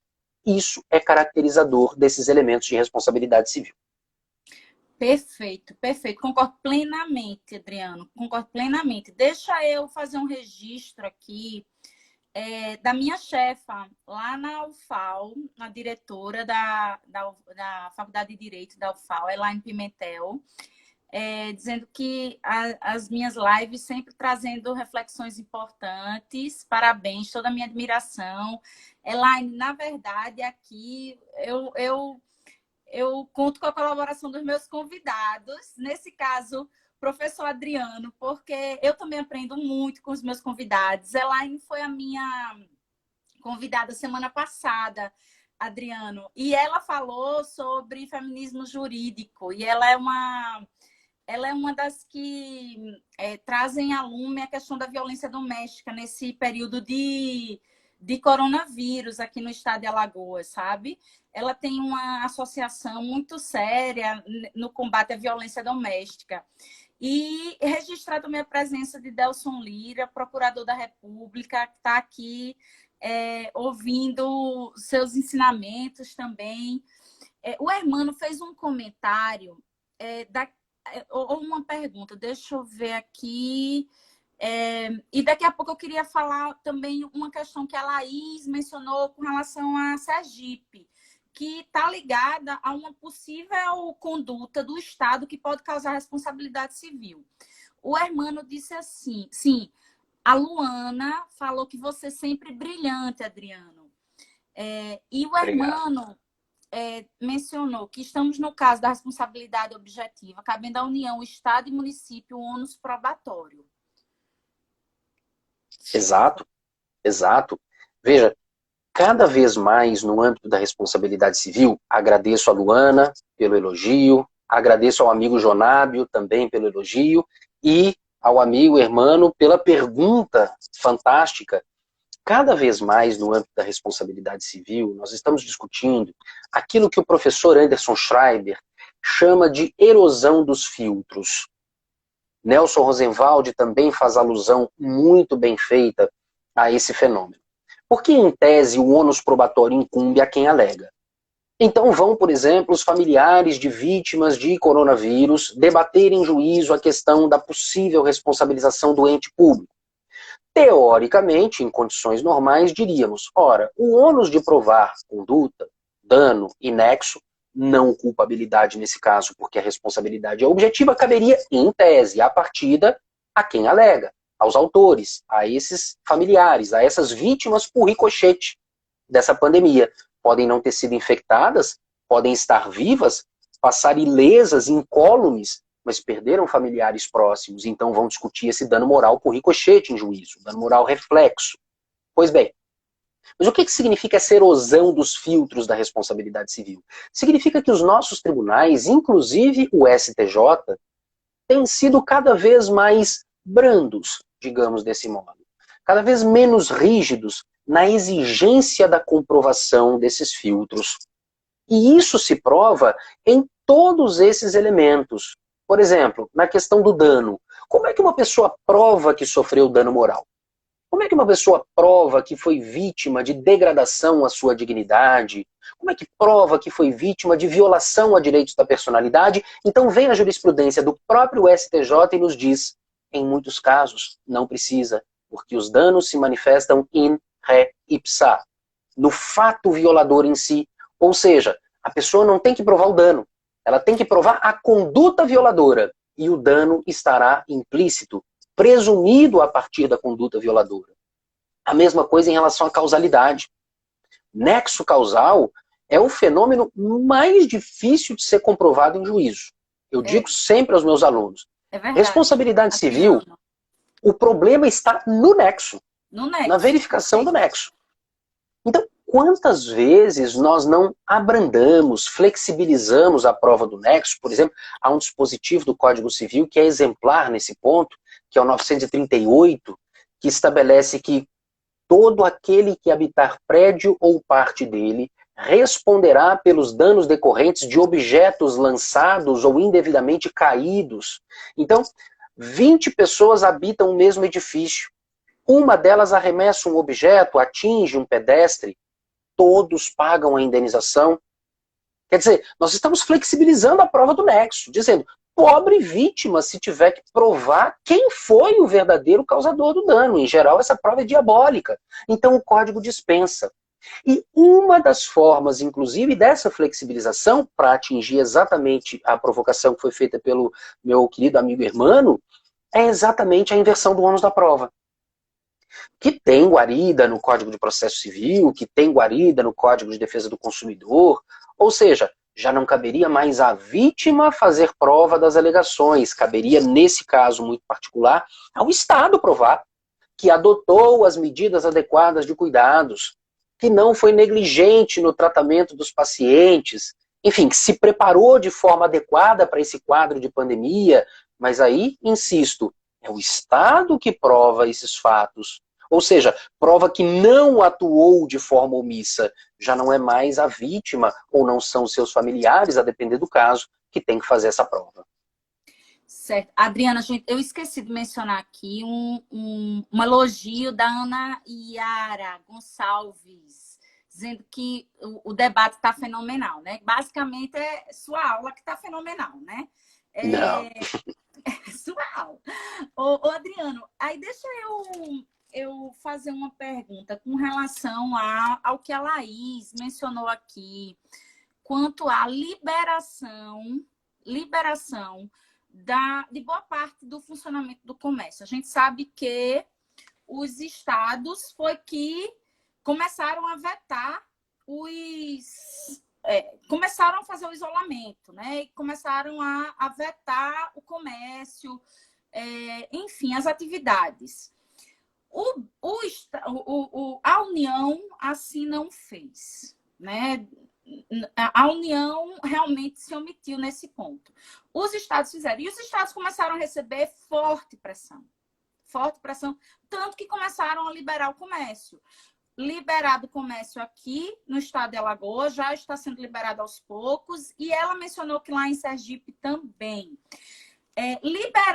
isso é caracterizador desses elementos de responsabilidade civil. Perfeito, perfeito. Concordo plenamente, Adriano. Concordo plenamente. Deixa eu fazer um registro aqui da minha chefa, lá na UFAL, a diretora da Faculdade de Direito da UFAL, Elaine Pimentel, dizendo que as minhas lives sempre trazendo reflexões importantes. Parabéns, toda a minha admiração. Elaine, na verdade, aqui eu conto com a colaboração dos meus convidados, nesse caso, professor Adriano, porque eu também aprendo muito com os meus convidados. Elaine foi a minha convidada semana passada, Adriano, e ela falou sobre feminismo jurídico, e ela é uma das que trazem à lume a questão da violência doméstica nesse período de coronavírus aqui no estado de Alagoas, sabe? Ela tem uma associação muito séria no combate à violência doméstica. E registrar também a presença de Delson Lira, procurador da República, que está aqui ouvindo seus ensinamentos também. O Hermano fez um comentário ou uma pergunta, deixa eu ver aqui. E daqui a pouco eu queria falar também uma questão que a Laís mencionou com relação a Sergipe, que está ligada a uma possível conduta do Estado que pode causar responsabilidade civil. O Hermano disse assim, sim, a Luana falou que você é sempre brilhante, Adriano. E o Hermano mencionou que estamos no caso da responsabilidade objetiva, cabendo à União, Estado e município, o ônus probatório. Exato, exato. Veja, cada vez mais no âmbito da responsabilidade civil, agradeço a Luana pelo elogio, agradeço ao amigo Jonábio também pelo elogio e ao amigo Hermano pela pergunta fantástica. Cada vez mais no âmbito da responsabilidade civil, nós estamos discutindo aquilo que o professor Anderson Schreiber chama de erosão dos filtros. Nelson Rosenwald também faz alusão muito bem feita a esse fenômeno. Porque, em tese, o ônus probatório incumbe a quem alega. Então vão, por exemplo, os familiares de vítimas de coronavírus debater em juízo a questão da possível responsabilização do ente público. Teoricamente, em condições normais, diríamos, ora, o ônus de provar conduta, dano e nexo, não culpabilidade nesse caso, porque a responsabilidade é objetiva, caberia, em tese, a partida a quem alega, aos autores, a esses familiares, a essas vítimas por ricochete dessa pandemia. Podem não ter sido infectadas, podem estar vivas, passar ilesas, incólumes, mas perderam familiares próximos, então vão discutir esse dano moral por ricochete em juízo, dano moral reflexo. Pois bem, mas o que significa essa erosão dos filtros da responsabilidade civil? Significa que os nossos tribunais, inclusive o STJ, têm sido cada vez mais brandos, digamos desse modo. Cada vez menos rígidos na exigência da comprovação desses filtros. E isso se prova em todos esses elementos. Por exemplo, na questão do dano. Como é que uma pessoa prova que sofreu dano moral? Como é que uma pessoa prova que foi vítima de degradação à sua dignidade? Como é que prova que foi vítima de violação a direitos da personalidade? Então vem a jurisprudência do próprio STJ e nos diz, em muitos casos, não precisa, porque os danos se manifestam in re ipsa, no fato violador em si. Ou seja, a pessoa não tem que provar o dano, ela tem que provar a conduta violadora, e o dano estará implícito, presumido a partir da conduta violadora. A mesma coisa em relação à causalidade. Nexo causal é o fenômeno mais difícil de ser comprovado em juízo. Eu digo sempre aos meus alunos, responsabilidade civil, o problema está no nexo, na verificação do nexo. Então, quantas vezes nós não abrandamos, flexibilizamos a prova do nexo? Por exemplo, há um dispositivo do Código Civil que é exemplar nesse ponto, que é o 938, que estabelece que todo aquele que habitar prédio ou parte dele responderá pelos danos decorrentes de objetos lançados ou indevidamente caídos. Então, 20 pessoas habitam o mesmo edifício. Uma delas arremessa um objeto, atinge um pedestre, todos pagam a indenização. Quer dizer, nós estamos flexibilizando a prova do nexo, dizendo, pobre vítima se tiver que provar quem foi o verdadeiro causador do dano. Em geral, essa prova é diabólica. Então, o código dispensa. E uma das formas, inclusive, dessa flexibilização, para atingir exatamente a provocação que foi feita pelo meu querido amigo Hermano, é exatamente a inversão do ônus da prova. Que tem guarida no Código de Processo Civil, que tem guarida no Código de Defesa do Consumidor, ou seja, já não caberia mais à vítima fazer prova das alegações, caberia, nesse caso muito particular, ao Estado provar que adotou as medidas adequadas de cuidados, que não foi negligente no tratamento dos pacientes, enfim, que se preparou de forma adequada para esse quadro de pandemia, mas aí, insisto, é o Estado que prova esses fatos. Ou seja, prova que não atuou de forma omissa. Já não é mais a vítima, ou não são os seus familiares, a depender do caso, que tem que fazer essa prova. Certo. Adriana, gente, eu esqueci de mencionar aqui um elogio da Ana Yara Gonçalves, dizendo que o debate está fenomenal, né? Basicamente é sua aula que está fenomenal, né? Não. Sua aula. Ô, Adriano, aí deixa eu fazer uma pergunta com relação ao que a Laís mencionou aqui, quanto à liberação de boa parte do funcionamento do comércio. A gente sabe que os estados foi que começaram a vetar começaram a fazer o isolamento, né? E começaram a vetar o comércio, enfim, as atividades. A União assim não fez, né? A União realmente se omitiu nesse ponto. Os estados fizeram. E os estados começaram a receber forte pressão, tanto que começaram a liberar o comércio. Liberado o comércio aqui no estado de Alagoas, já está sendo liberado aos poucos, e ela mencionou que lá em Sergipe também.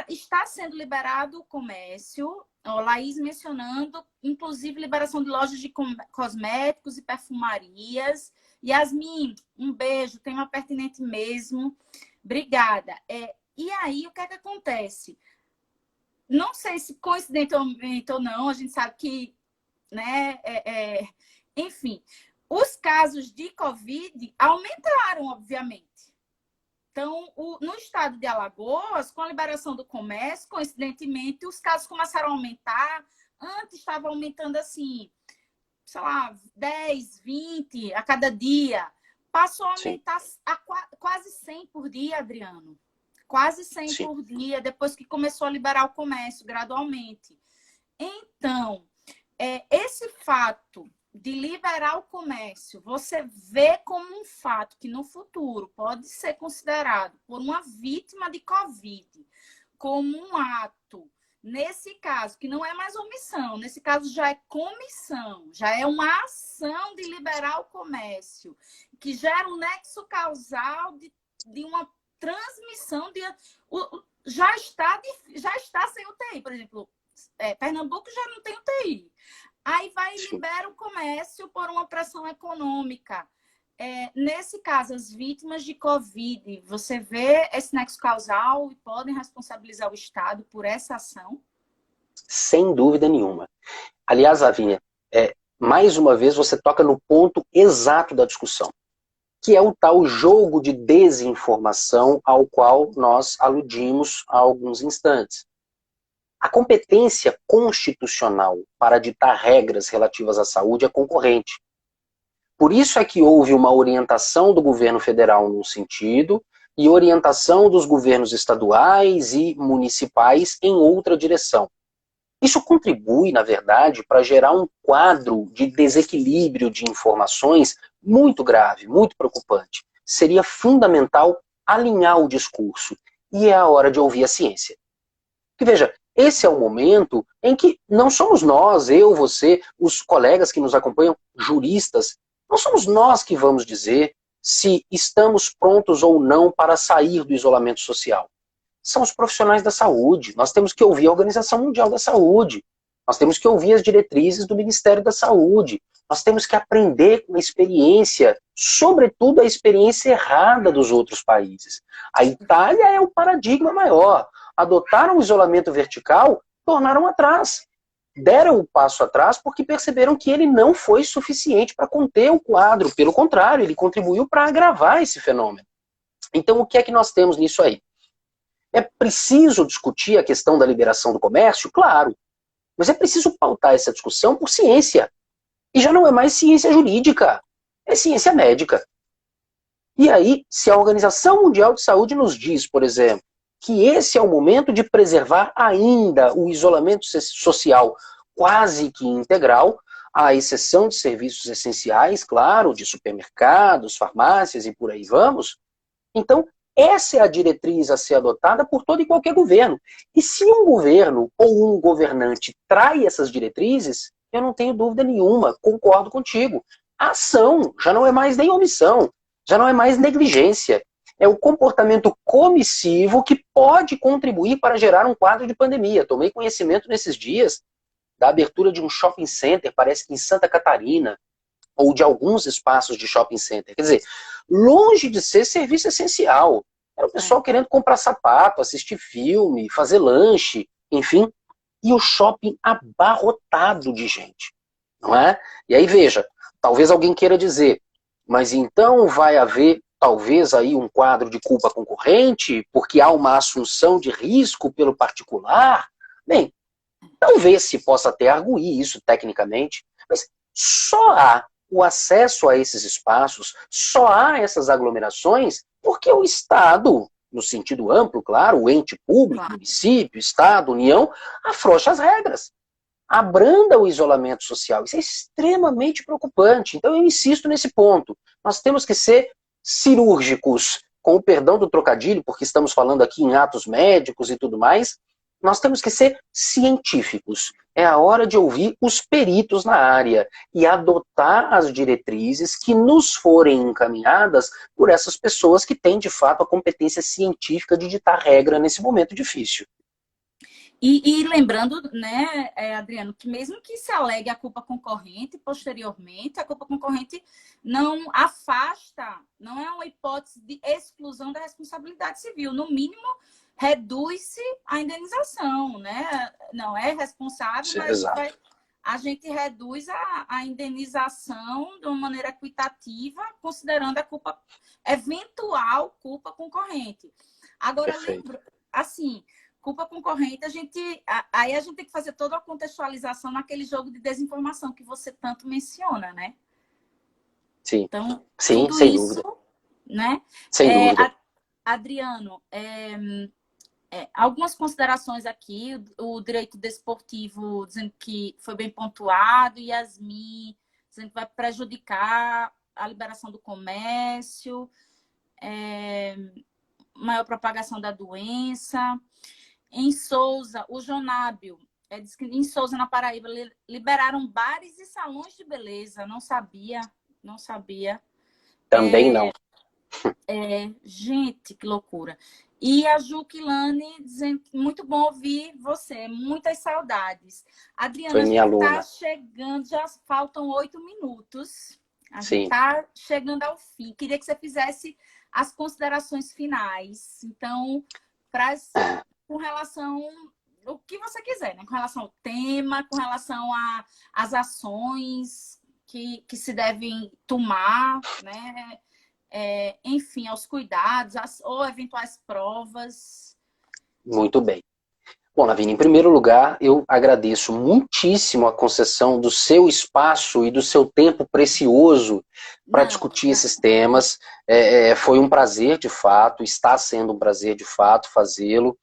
Está sendo liberado o comércio, Laís mencionando, inclusive liberação de lojas de cosméticos e perfumarias. Yasmin, um beijo, tema pertinente mesmo. Obrigada. E aí, o que é que acontece? Não sei se coincidentemente ou não, a gente sabe que, né, enfim, os casos de Covid aumentaram, obviamente. Então, no estado de Alagoas, com a liberação do comércio, coincidentemente, os casos começaram a aumentar. Antes estava aumentando assim, sei lá, 10, 20 a cada dia. Passou a aumentar a quase 100 por dia, Adriano. Quase 100 Sim. por dia, depois que começou a liberar o comércio gradualmente. Então, esse fato de liberar o comércio, você vê como um fato que no futuro pode ser considerado por uma vítima de Covid como um ato, nesse caso, que não é mais omissão, nesse caso já é comissão, já é uma ação de liberar o comércio, que gera um nexo causal de uma transmissão já está sem UTI, por exemplo, Pernambuco já não tem UTI. Aí vai e libera o comércio por uma pressão econômica. Nesse caso, as vítimas de Covid, você vê esse nexo causal e podem responsabilizar o Estado por essa ação? Sem dúvida nenhuma. Aliás, Lavínia, mais uma vez você toca no ponto exato da discussão, que é o tal jogo de desinformação ao qual nós aludimos há alguns instantes. A competência constitucional para ditar regras relativas à saúde é concorrente. Por isso é que houve uma orientação do governo federal num sentido e orientação dos governos estaduais e municipais em outra direção. Isso contribui, na verdade, para gerar um quadro de desequilíbrio de informações muito grave, muito preocupante. Seria fundamental alinhar o discurso, e é a hora de ouvir a ciência. Porque, veja, esse é o momento em que não somos nós, eu, você, os colegas que nos acompanham, juristas, não somos nós que vamos dizer se estamos prontos ou não para sair do isolamento social. São os profissionais da saúde. Nós temos que ouvir a Organização Mundial da Saúde. Nós temos que ouvir as diretrizes do Ministério da Saúde. Nós temos que aprender com a experiência, sobretudo a experiência errada dos outros países. A Itália é o paradigma maior. Adotaram o isolamento vertical, tornaram atrás. Deram um passo atrás porque perceberam que ele não foi suficiente para conter o quadro. Pelo contrário, ele contribuiu para agravar esse fenômeno. Então, o que é que nós temos nisso aí? É preciso discutir a questão da liberação do comércio? Claro. Mas é preciso pautar essa discussão por ciência. E já não é mais ciência jurídica, é ciência médica. E aí, se a Organização Mundial de Saúde nos diz, por exemplo, que esse é o momento de preservar ainda o isolamento social quase que integral, à exceção de serviços essenciais, claro, de supermercados, farmácias e por aí vamos, então essa é a diretriz a ser adotada por todo e qualquer governo. E se um governo ou um governante trai essas diretrizes, eu não tenho dúvida nenhuma, concordo contigo. A ação já não é mais nem omissão, já não é mais negligência. É o comportamento comissivo que pode contribuir para gerar um quadro de pandemia. Tomei conhecimento nesses dias da abertura de um shopping center, parece que em Santa Catarina, ou de alguns espaços de shopping center. Quer dizer, longe de ser serviço essencial. Era o pessoal querendo comprar sapato, assistir filme, fazer lanche, enfim. E o shopping abarrotado de gente, não é? E aí, veja, talvez alguém queira dizer, mas então vai haver, talvez, aí um quadro de culpa concorrente, porque há uma assunção de risco pelo particular? Bem, talvez se possa até arguir isso tecnicamente, mas só há o acesso a esses espaços, só há essas aglomerações porque o Estado, no sentido amplo, claro, o ente público, Claro. município, Estado, União, afrouxa as regras, abranda o isolamento social. Isso é extremamente preocupante. Então eu insisto nesse ponto. Nós temos que ser cirúrgicos, com o perdão do trocadilho, porque estamos falando aqui em atos médicos e tudo mais. Nós temos que ser científicos. É a hora de ouvir os peritos na área e adotar as diretrizes que nos forem encaminhadas por essas pessoas que têm, de fato, a competência científica de ditar regra nesse momento difícil. E lembrando, né, Adriano, que mesmo que se alegue a culpa concorrente, posteriormente, a culpa concorrente não afasta, não é uma hipótese de exclusão da responsabilidade civil. No mínimo, reduz-se a indenização, né? Não é responsável, Sim, mas exato. a gente reduz a indenização de uma maneira equitativa, considerando a culpa, eventual culpa concorrente. Agora, lembro, assim, culpa concorrente, aí a gente tem que fazer toda a contextualização naquele jogo de desinformação que você tanto menciona, né? Sim, Então, sim, tudo sem isso, dúvida. né? Sem dúvida. Adriano, algumas considerações aqui, o direito desportivo dizendo que foi bem pontuado, Yasmin dizendo que vai prejudicar a liberação do comércio, maior propagação da doença. Em Souza, o Jonábio diz que em Souza, na Paraíba, liberaram bares e salões de beleza. Não sabia. Também não. Gente, que loucura. E a Juquilane dizendo que muito bom ouvir você, muitas saudades. Adriana, Foi a minha gente está aluna. chegando, já faltam 8 minutos. A gente Sim. está chegando ao fim. Queria que você fizesse as considerações finais. Então, com relação o que você quiser, né? Com relação ao tema, com relação às ações que se devem tomar, né? Enfim, aos cuidados, ou eventuais provas. Muito bem. Bom, Lavínia, em primeiro lugar, eu agradeço muitíssimo a concessão do seu espaço e do seu tempo precioso para discutir esses temas. Foi um prazer, de fato, está sendo um prazer, de fato, fazê-lo.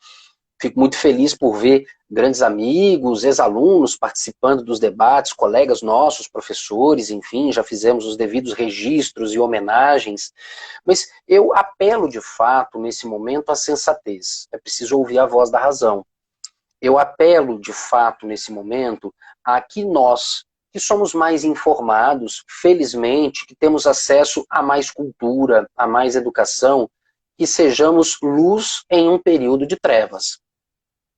Fico muito feliz por ver grandes amigos, ex-alunos participando dos debates, colegas nossos, professores, enfim, já fizemos os devidos registros e homenagens. Mas eu apelo, de fato, nesse momento, à sensatez. É preciso ouvir a voz da razão. Eu apelo, de fato, nesse momento, a que nós, que somos mais informados, felizmente, que temos acesso a mais cultura, a mais educação, que sejamos luz em um período de trevas.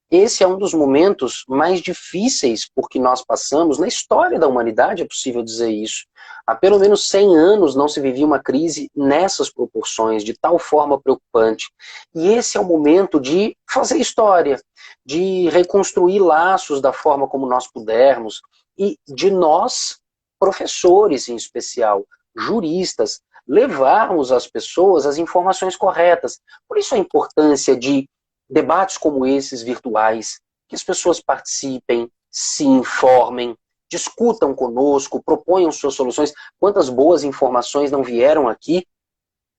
Esse é um dos momentos mais difíceis por que nós passamos na história da humanidade, é possível dizer isso. Há pelo menos 100 anos não se vivia uma crise nessas proporções, de tal forma preocupante. E esse é o momento de fazer história, de reconstruir laços da forma como nós pudermos, e de nós, professores em especial, juristas, levarmos às pessoas as informações corretas. Por isso a importância de debates como esses virtuais, que as pessoas participem, se informem, discutam conosco, proponham suas soluções. Quantas boas informações não vieram aqui,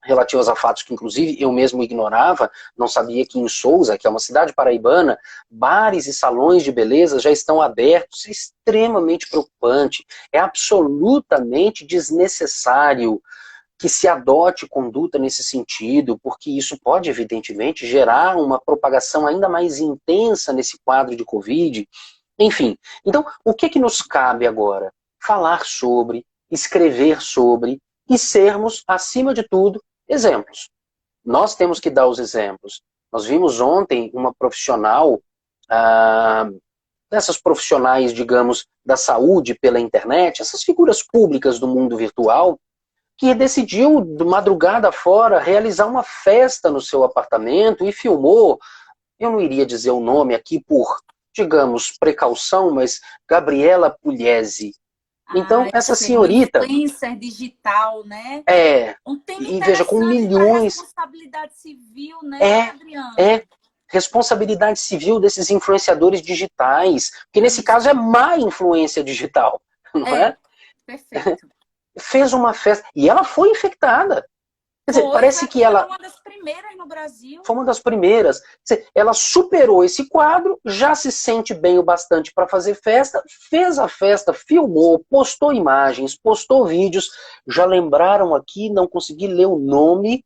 relativas a fatos que, inclusive, eu mesmo ignorava, não sabia que em Souza, que é uma cidade paraibana, bares e salões de beleza já estão abertos. Isso é extremamente preocupante, é absolutamente desnecessário que se adote conduta nesse sentido, porque isso pode, evidentemente, gerar uma propagação ainda mais intensa nesse quadro de Covid. Enfim, então, o que nos cabe agora? Falar sobre, escrever sobre e sermos, acima de tudo, exemplos. Nós temos que dar os exemplos. Nós vimos ontem uma profissional, dessas profissionais, digamos, da saúde pela internet, essas figuras públicas do mundo virtual, que decidiu, de madrugada fora, realizar uma festa no seu apartamento e filmou, eu não iria dizer o nome aqui por, digamos, precaução, mas Gabriela Pugliese. Então, essa senhorita... Uma influencer digital, né? Um tema e veja, com milhões... responsabilidade civil, né, Adriana? Responsabilidade civil desses influenciadores digitais, porque nesse caso é má influência digital, não é? Perfeito. fez uma festa, e ela foi infectada. Quer dizer, parece que ela... Foi uma das primeiras no Brasil. Foi uma das primeiras. Quer dizer, ela superou esse quadro, já se sente bem o bastante para fazer festa, fez a festa, filmou, postou imagens, postou vídeos. Já lembraram aqui, não consegui ler o nome,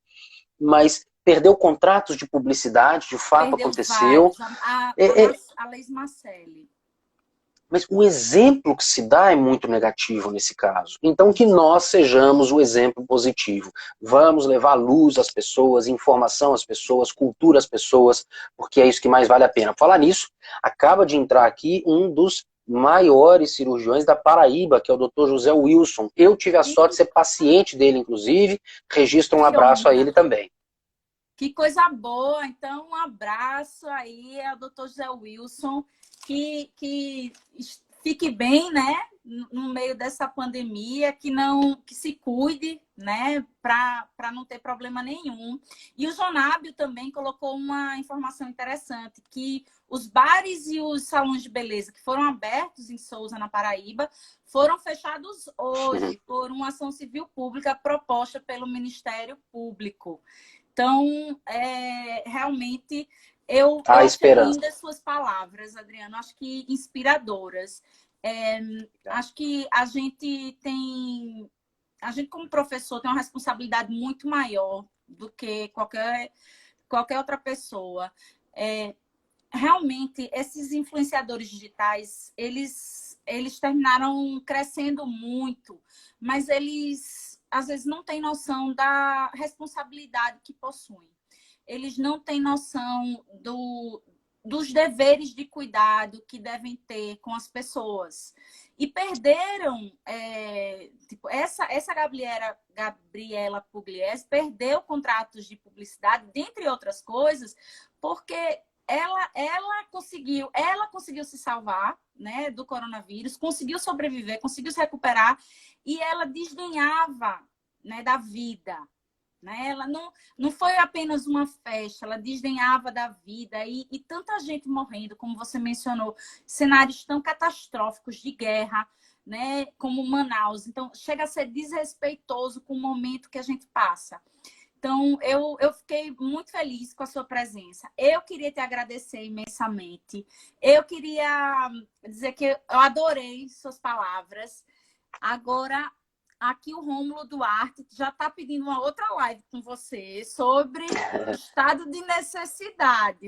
mas perdeu contratos de publicidade, de fato Perdeu aconteceu. vários. A Leis Marcelli. Mas o exemplo que se dá é muito negativo nesse caso. Então que nós sejamos o exemplo positivo. Vamos levar luz às pessoas, informação às pessoas, cultura às pessoas, porque é isso que mais vale a pena. Falar nisso, acaba de entrar aqui um dos maiores cirurgiões da Paraíba, que é o Dr. José Wilson. Eu tive a sorte de ser paciente dele, inclusive. Registro um abraço a ele também. Que coisa boa. Então, um abraço aí ao Dr. José Wilson. Que fique bem, né, no meio dessa pandemia, que se cuide, né, para não ter problema nenhum. E o Jonábio também colocou uma informação interessante, que os bares e os salões de beleza que foram abertos em Sousa, na Paraíba, foram fechados hoje por uma ação civil pública proposta pelo Ministério Público. Então, realmente... Eu achei lindas suas palavras, Adriano. Acho que inspiradoras. Acho que a gente como professor, tem uma responsabilidade muito maior do que qualquer outra pessoa. Realmente, esses influenciadores digitais, eles terminaram crescendo muito, mas eles, às vezes, não têm noção da responsabilidade que possuem. Eles não têm noção dos deveres de cuidado que devem ter com as pessoas. E perderam, essa Gabriela Pugliese perdeu contratos de publicidade, dentre outras coisas, porque ela conseguiu se salvar, né, do coronavírus, conseguiu sobreviver, conseguiu se recuperar, e ela desdenhava, né, da vida. Né? Ela não foi apenas uma festa, ela desdenhava da vida e tanta gente morrendo, como você mencionou, cenários tão catastróficos de guerra, né? Como Manaus. Então, chega a ser desrespeitoso com o momento que a gente passa. Então, eu fiquei muito feliz com a sua presença. Eu queria te agradecer imensamente. Eu queria dizer que eu adorei suas palavras. Agora... Aqui o Rômulo Duarte já está pedindo uma outra live com você sobre estado de necessidade.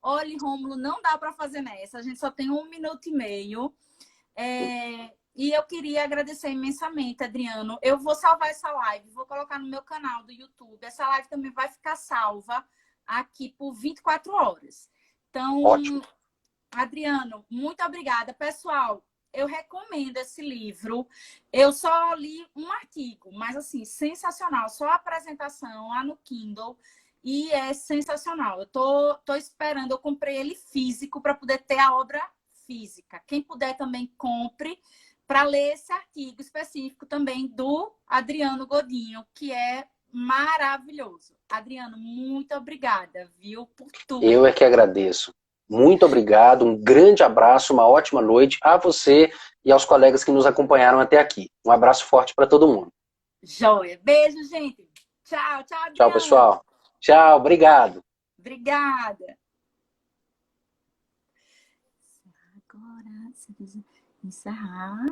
Olha, Rômulo, não dá para fazer nessa. A gente só tem 1 minuto e meio. E eu queria agradecer imensamente, Adriano. Eu vou salvar essa live, vou colocar no meu canal do YouTube. Essa live também vai ficar salva aqui por 24 horas. Então, ótimo. Adriano, muito obrigada. Pessoal, eu recomendo esse livro. Eu só li um artigo, mas assim, sensacional. Só a apresentação lá no Kindle e é sensacional. Eu tô esperando, eu comprei ele físico para poder ter a obra física. Quem puder também compre para ler esse artigo específico também do Adriano Godinho, que é maravilhoso. Adriano, muito obrigada, viu, por tudo. Eu é que agradeço. Muito obrigado, um grande abraço, uma ótima noite a você e aos colegas que nos acompanharam até aqui. Um abraço forte para todo mundo. Joia. Beijo, gente. Tchau, tchau, Adriano. Tchau, pessoal. Tchau, obrigado. Obrigada. Agora, se encerrar.